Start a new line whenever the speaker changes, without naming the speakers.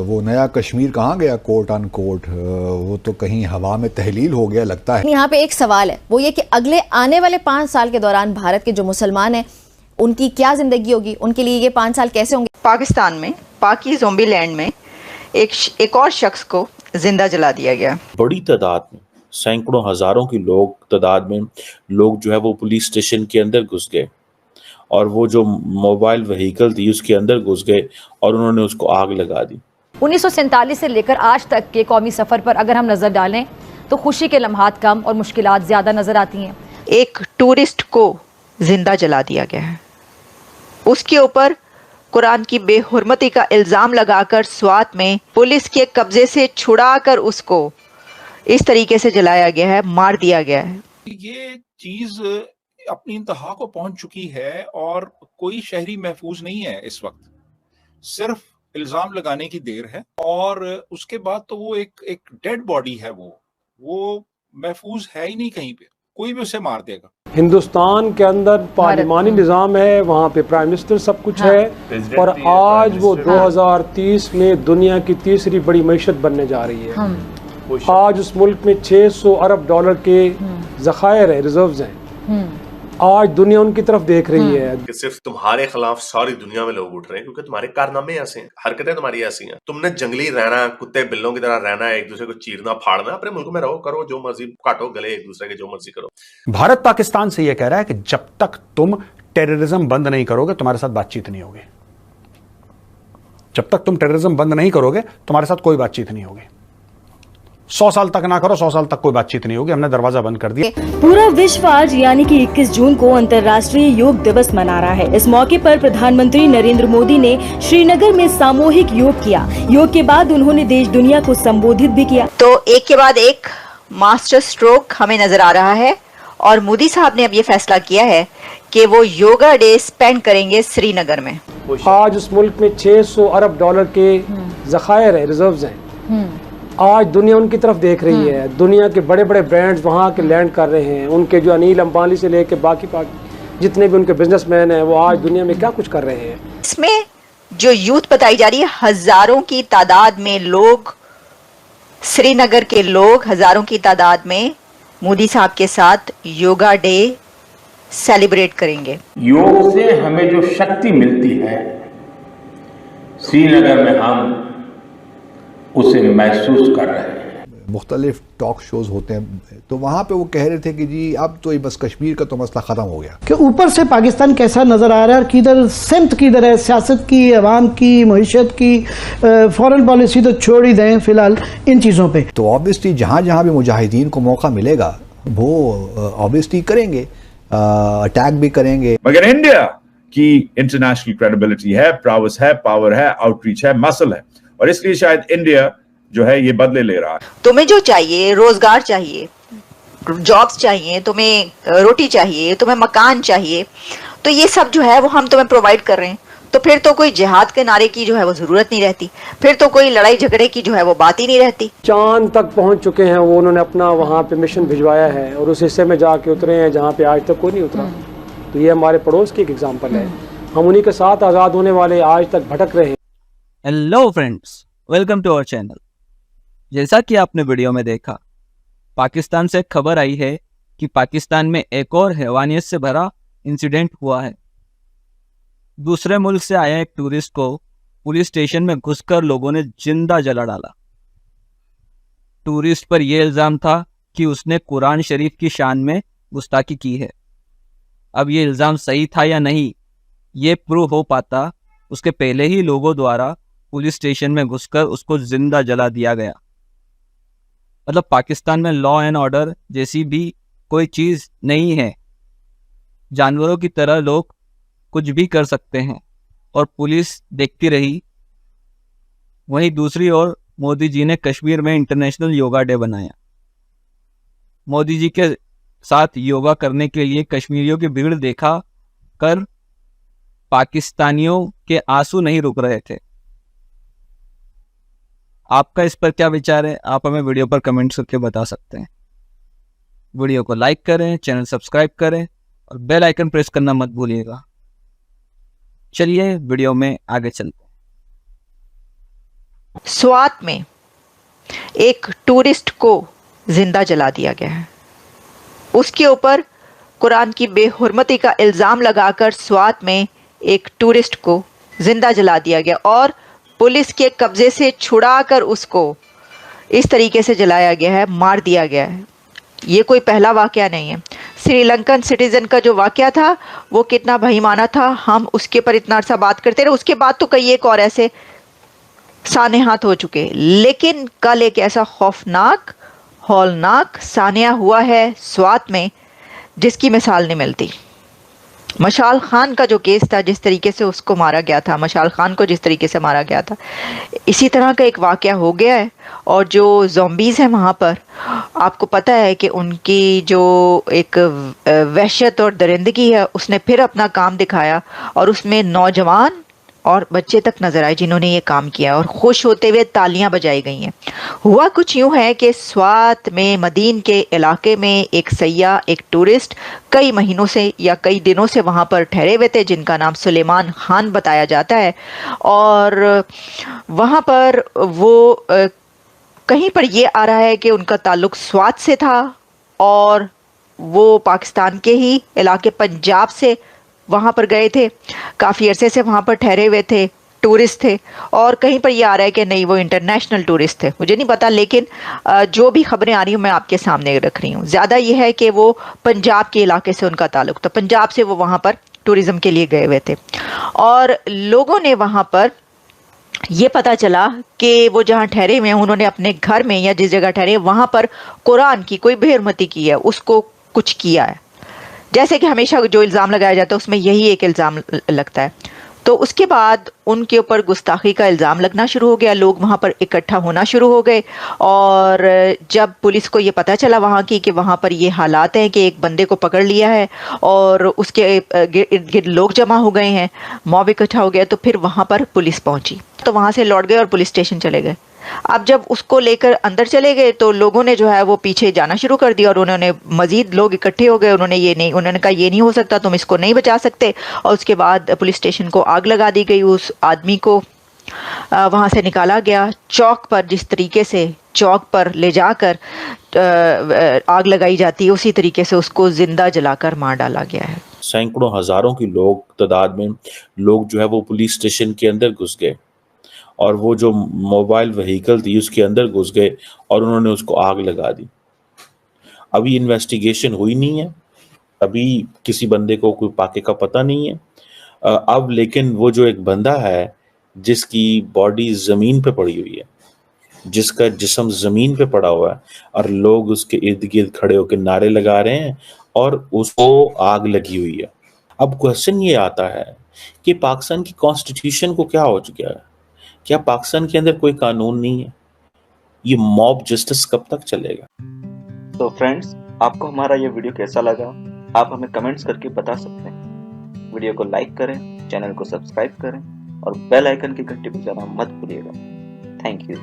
वो नया कश्मीर कहाँ गया कोट अन कोट, वो तो कहीं हवा में तहलील हो गया लगता है।
यहाँ पे एक सवाल है, वो ये कि अगले आने वाले 5 साल के दौरान भारत के जो मुसलमान हैं उनकी क्या जिंदगी होगी, उनके लिए ये 5 साल कैसे होंगे।
पाकिस्तान में पाकी ज़ोंबी लैंड में एक और शख्स को जिंदा जला दिया गया।
बड़ी तादाद में, सैकड़ों हजारों की तादाद में लोग जो है वो पुलिस स्टेशन के अंदर घुस गए और वो जो मोबाइल व्हीकल थी उसके अंदर घुस गए और उन्होंने उसको आग लगा दी।
1947 से लेकर आज तक के कौमी सफर पर अगर हम नजर डालें तो खुशी के लम्हात कम और मुश्किलात ज्यादा नजर आती हैं।
एक टूरिस्ट को जिंदा जला दिया गया है, उसके ऊपर कुरान की बेहुरमती का इल्जाम लगाकर स्वात में पुलिस के कब्जे से छुड़ाकर उसको इस तरीके से जलाया गया है, मार दिया गया है।
ये चीज अपनी इंतहा को पहुंच चुकी है और कोई शहरी महफूज नहीं है इस वक्त, सिर्फ इल्जाम लगाने की देर है और उसके बाद तो वो एक डेड बॉडी है, वो महफूज है ही नहीं कहीं पे, कोई भी उसे मार देगा।
हिंदुस्तान के अंदर पार्लिमानी निज़ाम है, वहाँ पे प्राइम मिनिस्टर सब कुछ है और आज वो 2030 में दुनिया की तीसरी बड़ी मईशत बनने जा रही है। आज उस मुल्क में 600 अरब डॉलर के ज़खायर है, रिजर्व्स हैं। आज दुनिया उनकी तरफ देख रही है
कि सिर्फ तुम्हारे खिलाफ सारी दुनिया में लोग उठ रहे हैं क्योंकि तुम्हारे कारनामे ऐसे हैं, हरकतें तुम्हारी ऐसी हैं। तुमने जंगली रहना, कुत्ते बिल्लों की तरह रहना है, एक दूसरे को चीरना फाड़ना, अपने मुल्क में रहो, करो जो मर्जी, काटो गले एक दूसरे के, जो मर्जी करो।
भारत पाकिस्तान से यह कह रहा है कि जब तक तुम टेररिज्म बंद नहीं करोगे तुम्हारे साथ बातचीत नहीं होगी। जब तक तुम टेररिज्म बंद नहीं करोगे तुम्हारे साथ कोई बातचीत नहीं होगी। 100 साल तक ना करो, 100 साल तक कोई बातचीत नहीं होगी, हमने दरवाजा बंद कर दिया।
पूरा विश्व आज यानी कि 21 जून को अंतर्राष्ट्रीय योग दिवस मना रहा है। इस मौके पर प्रधानमंत्री नरेंद्र मोदी ने श्रीनगर में सामूहिक योग किया। योग के बाद उन्होंने देश दुनिया को संबोधित भी किया।
तो एक के बाद एक मास्टर स्ट्रोक हमें नजर आ रहा है और मोदी साहब ने अब ये फैसला किया है कि वो योगा डे स्पेंड करेंगे श्रीनगर में।
आज उस मुल्क में 600 अरब डॉलर के ज़खायर है, रिजर्व्स हैं। आज दुनिया उनकी तरफ देख रही है। दुनिया के बड़े बड़े ब्रांड्स वहाँ के लैंड कर रहे हैं। उनके जो अनिल अंबानी से लेके बाकी जितने भी उनके बिजनेसमैन हैं वो आज दुनिया में क्या कुछ कर रहे हैं।
इसमें जो यूथ बताई जा रही है, हजारों की तादाद में लोग, श्रीनगर के लोग हजारों की तादाद में मोदी साहब के साथ योगा डे सेलिब्रेट करेंगे।
योग से हमें जो शक्ति मिलती है श्रीनगर में हम उसे महसूस कर रहे हैं।
मुख्तलिफ टॉक शोज होते हैं तो वहाँ पे वो कह रहे थे कि जी अब तो ये बस कश्मीर का तो मसला ख़त्म हो गया।
कि ऊपर से पाकिस्तान कैसा नज़र आ रहा है और किधर सिमत किधर है, सियासत की, अवाम की, मईशत की, फॉरेन पॉलिसी तो छोड़ ही दें फिलहाल इन चीज़ों पे।
तो ऑब्वियसली जहाँ जहाँ भी मुजाहिदीन को मौका मिलेगा वो ऑब्वियसली करेंगे, अटैक भी करेंगे।
मगर इंडिया की इंटरनेशनल क्रेडिबिलिटी है, प्रावस है, पावर है, आउटरीच है, मसल है और इसलिए शायद इंडिया जो है ये बदले ले रहा है।
तुम्हें जो चाहिए, रोजगार चाहिए, जॉब्स चाहिए, तुम्हें रोटी चाहिए, तुम्हें मकान चाहिए, तो ये सब जो है वो हम तुम्हें प्रोवाइड कर रहे हैं। तो फिर तो कोई जिहाद के नारे की जो है वो जरूरत नहीं रहती, फिर तो कोई लड़ाई झगड़े की जो है वो बात ही नहीं रहती।
चांद तक पहुंच चुके हैं वो, उन्होंने अपना वहाँ पे मिशन भिजवाया है और उस हिस्से में जाके उतरे हैं जहाँ पे आज तक कोई नहीं उतरा। तो ये हमारे पड़ोस की एक एग्जाम्पल है। हम उन्हीं के साथ आज़ाद होने वाले आज तक भटक रहे हैं।
Hello friends, welcome to our channel. जैसा कि आपने वीडियो में देखा, पाकिस्तान से खबर आई है कि पाकिस्तान में एक और हैवानियत से भरा इंसिडेंट हुआ है। दूसरे मुल्क से आया एक टूरिस्ट को पुलिस स्टेशन में घुसकर लोगों ने जिंदा जला डाला। टूरिस्ट पर यह इल्ज़ाम था कि उसने कुरान शरीफ की शान में गुस्ताखी की है। अब ये इल्ज़ाम सही था या नहीं, ये प्रूव हो पाता उसके पहले ही लोगों द्वारा पुलिस स्टेशन में घुसकर उसको जिंदा जला दिया गया। मतलब पाकिस्तान में लॉ एंड ऑर्डर जैसी भी कोई चीज़ नहीं है। जानवरों की तरह लोग कुछ भी कर सकते हैं और पुलिस देखती रही। वहीं दूसरी ओर मोदी जी ने कश्मीर में इंटरनेशनल योगा डे बनाया। मोदी जी के साथ योगा करने के लिए कश्मीरियों की भीड़ देखा कर पाकिस्तानियों के आंसू नहीं रुक रहे थे। आपका इस पर क्या विचार है, आप हमें वीडियो पर कमेंट करके बता सकते हैं। वीडियो को लाइक करें, चैनल सब्सक्राइब करें और बेल आइकन प्रेस करना मत भूलिएगा। चलिए वीडियो में आगे चलते हैं।
स्वात में एक टूरिस्ट को जिंदा जला दिया गया है। उसके ऊपर कुरान की बेहुरमती का इल्ज़ाम लगाकर स्वात में एक टूरिस्ट को जिंदा जला दिया गया और पुलिस के कब्जे से छुड़ाकर उसको इस तरीके से जलाया गया है, मार दिया गया है। ये कोई पहला वाकया नहीं है। श्रीलंकन सिटीजन का जो वाकया था वो कितना भईमाना था, हम उसके पर इतना अर्सा बात करते रहे। उसके बाद तो कई एक और ऐसे सानेहात हो चुके, लेकिन कल एक ऐसा खौफनाक हौलनाक सानिया हुआ है स्वात में जिसकी मिसाल नहीं मिलती। मशाल खान का जो केस था, जिस तरीके से उसको मारा गया था, मशाल खान को जिस तरीके से मारा गया था, इसी तरह का एक वाकया हो गया है। और जो ज़ॉम्बीज़ हैं वहाँ पर, आपको पता है कि उनकी जो एक वहशत और दरिंदगी है उसने फिर अपना काम दिखाया और उसमें नौजवान और बच्चे तक नजर आए जिन्होंने ये काम किया और खुश होते हुए तालियां बजाई गई हैं। हुआ कुछ यूं है कि स्वात में मदीन के इलाके में एक सयाह, एक टूरिस्ट कई महीनों से या कई दिनों से वहाँ पर ठहरे हुए थे, जिनका नाम सुलेमान खान बताया जाता है। और वहाँ पर वो कहीं पर ये आ रहा है कि उनका ताल्लुक स्वात से था और वो पाकिस्तान के ही इलाके पंजाब से वहाँ पर गए थे, काफ़ी अरसे से वहाँ पर ठहरे हुए थे, टूरिस्ट थे। और कहीं पर ये आ रहा है कि नहीं वो इंटरनेशनल टूरिस्ट थे, मुझे नहीं पता, लेकिन जो भी खबरें आ रही हूँ मैं आपके सामने रख रही हूँ। ज़्यादा ये है कि वो पंजाब के इलाके से उनका ताल्लुक, तो पंजाब से वो वहाँ पर टूरिज़म के लिए गए हुए थे। और लोगों ने वहाँ पर ये पता चला कि वो जहाँ ठहरे हुए हैं उन्होंने अपने घर में या जिस जगह ठहरे वहाँ पर कुरान की कोई बेहरमती की है, उसको कुछ किया है। जैसे कि हमेशा जो इल्ज़ाम लगाया जाता है उसमें यही एक इल्ज़ाम लगता है। तो उसके बाद उनके ऊपर गुस्ताखी का इल्ज़ाम लगना शुरू हो गया, लोग वहाँ पर इकट्ठा होना शुरू हो गए। और जब पुलिस को ये पता चला वहाँ की कि वहाँ पर ये हालात हैं कि एक बंदे को पकड़ लिया है और उसके इर्द गिर्द लोग जमा हो गए हैं, मॉब इकट्ठा हो गया, तो फिर वहाँ पर पुलिस पहुँची। तो वहाँ से लौट गए और पुलिस स्टेशन चले गए। अब जब उसको लेकर अंदर चले गए तो लोगों ने जो है वो पीछे जाना शुरू कर दिया और उन्होंने मजीद लोग इकट्ठे हो गए। उन्होंने कहा ये नहीं हो सकता, तुम इसको नहीं बचा सकते। और उसके बाद पुलिस स्टेशन को आग लगा दी गई, उस आदमी को वहाँ से निकाला गया। चौक पर जिस तरीके से चौक पर ले जाकर आग लगाई जाती है उसी तरीके से उसको जिंदा जलाकर मार डाला गया है।
सैकड़ों हजारों की लोग तादाद में लोग जो है वो पुलिस स्टेशन के अंदर घुस गए और वो जो मोबाइल व्हीकल थी उसके अंदर घुस गए और उन्होंने उसको आग लगा दी। अभी इन्वेस्टिगेशन हुई नहीं है, अभी किसी बंदे को कोई पाके का पता नहीं है। अब लेकिन वो जो एक बंदा है जिसकी बॉडी ज़मीन पे पड़ी हुई है, जिसका जिस्म ज़मीन पे पड़ा हुआ है और लोग उसके इर्द गिर्द खड़े होकर नारे लगा रहे हैं और उसको आग लगी हुई है। अब क्वेश्चन ये आता है कि पाकिस्तान की कॉन्स्टिट्यूशन को क्या हो चुका है? क्या पाकिस्तान के अंदर कोई कानून नहीं है? ये मॉब जस्टिस कब तक चलेगा?
तो फ्रेंड्स, आपको हमारा ये वीडियो कैसा लगा आप हमें कमेंट्स करके बता सकते हैं। वीडियो को लाइक करें, चैनल को सब्सक्राइब करें और बेल आइकन की घंटी बजाना मत भूलिएगा। Thank you.